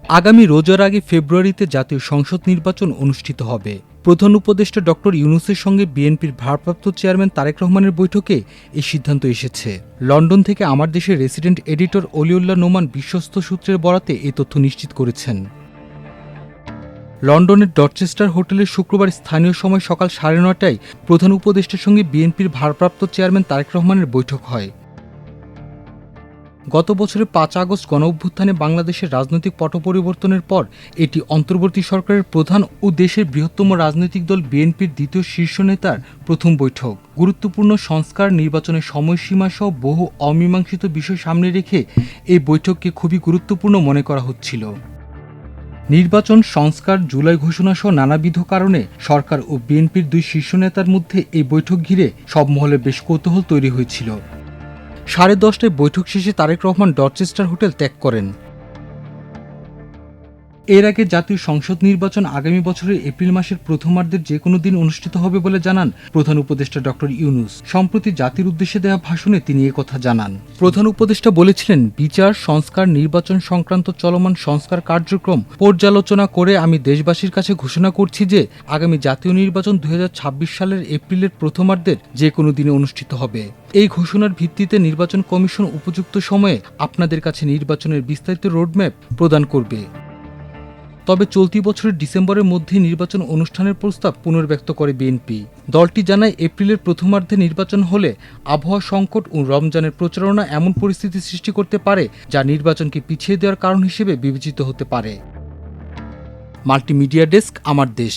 আগামী রোজার আগে ফেব্রুয়ারিতে জাতীয় সংসদ নির্বাচন অনুষ্ঠিত হবে। প্রধান উপদেষ্টা ডক্টর ইউনূসের সঙ্গে বিএনপির ভারপ্রাপ্ত চেয়ারম্যান তারেক রহমানের বৈঠকে এই সিদ্ধান্ত এসেছে। লন্ডন থেকে আমার দেশের রেসিডেন্ট এডিটর অলিউল্লাহ নোমান বিশ্বস্ত সূত্রের বরাতে এই তথ্য নিশ্চিত করেছেন। লন্ডনের ডরচেস্টার হোটেলে শুক্রবার স্থানীয় সময় সকাল 9:30টায় প্রধান উপদেষ্টার সঙ্গে বিএনপির ভারপ্রাপ্ত চেয়ারম্যান তারেক রহমানের বৈঠক হয়। গত বছরের 5 আগস্ট গণঅভ্যুত্থানে বাংলাদেশের রাজনৈতিক পট পরিবর্তনের পর এটি অন্তর্বর্তী সরকারের প্রধান ও দেশের বৃহত্তম রাজনৈতিক দল বিএনপির দ্বিতীয় শীর্ষ নেতার প্রথম বৈঠক। গুরুত্বপূর্ণ সংস্কার, নির্বাচনের সময়সীমা সহ বহু অমীমাংসিত বিষয় সামনে রেখে এই বৈঠককে খুবই গুরুত্বপূর্ণ মনে করা হচ্ছিল। নির্বাচন, সংস্কার, জুলাই ঘোষণা সহ নানাবিধ কারণে সরকার ও বিএনপির দুই শীর্ষ নেতার মধ্যে এই বৈঠক ঘিরে সব মহলে বেশ কৌতূহল তৈরি হয়েছিল। 10:30টায় বৈঠক শেষে তারেক রহমান ডরচেস্টার হোটেল ত্যাগ করেন। এর আগে জাতীয় সংসদ নির্বাচন আগামী বছরের এপ্রিল মাসের প্রথমার্ধের যে কোনো দিন অনুষ্ঠিত হবে বলে জানান প্রধান উপদেষ্টা ডক্টর ইউনূস। সম্প্রতি জাতির উদ্দেশ্যে দেওয়া ভাষণে তিনি একথা জানান। প্রধান উপদেষ্টা বলেছিলেন, বিচার, সংস্কার, নির্বাচন সংক্রান্ত চলমান সংস্কার কার্যক্রম পর্যালোচনা করে আমি দেশবাসীর কাছে ঘোষণা করছি যে আগামী জাতীয় নির্বাচন 2026 সালের এপ্রিলের প্রথমার্ধের যে কোনো দিনে অনুষ্ঠিত হবে। এই ঘোষণার ভিত্তিতে নির্বাচন কমিশন উপযুক্ত সময়ে আপনাদের কাছে নির্বাচনের বিস্তারিত রোডম্যাপ প্রদান করবে। তবে চলতি বছরের ডিসেম্বরের মধ্যেই নির্বাচন অনুষ্ঠানের প্রস্তাব পুনর্ব্যক্ত করে বিএনপি। দলটি জানায়, এপ্রিলের প্রথমার্ধে নির্বাচন হলে আবহাওয়া সংকট ও রমজানের প্রচারণা এমন পরিস্থিতি সৃষ্টি করতে পারে যা নির্বাচনকে পিছিয়ে দেওয়ার কারণ হিসেবে বিবেচিত হতে পারে। মাল্টিমিডিয়া ডেস্ক, আমার দেশ।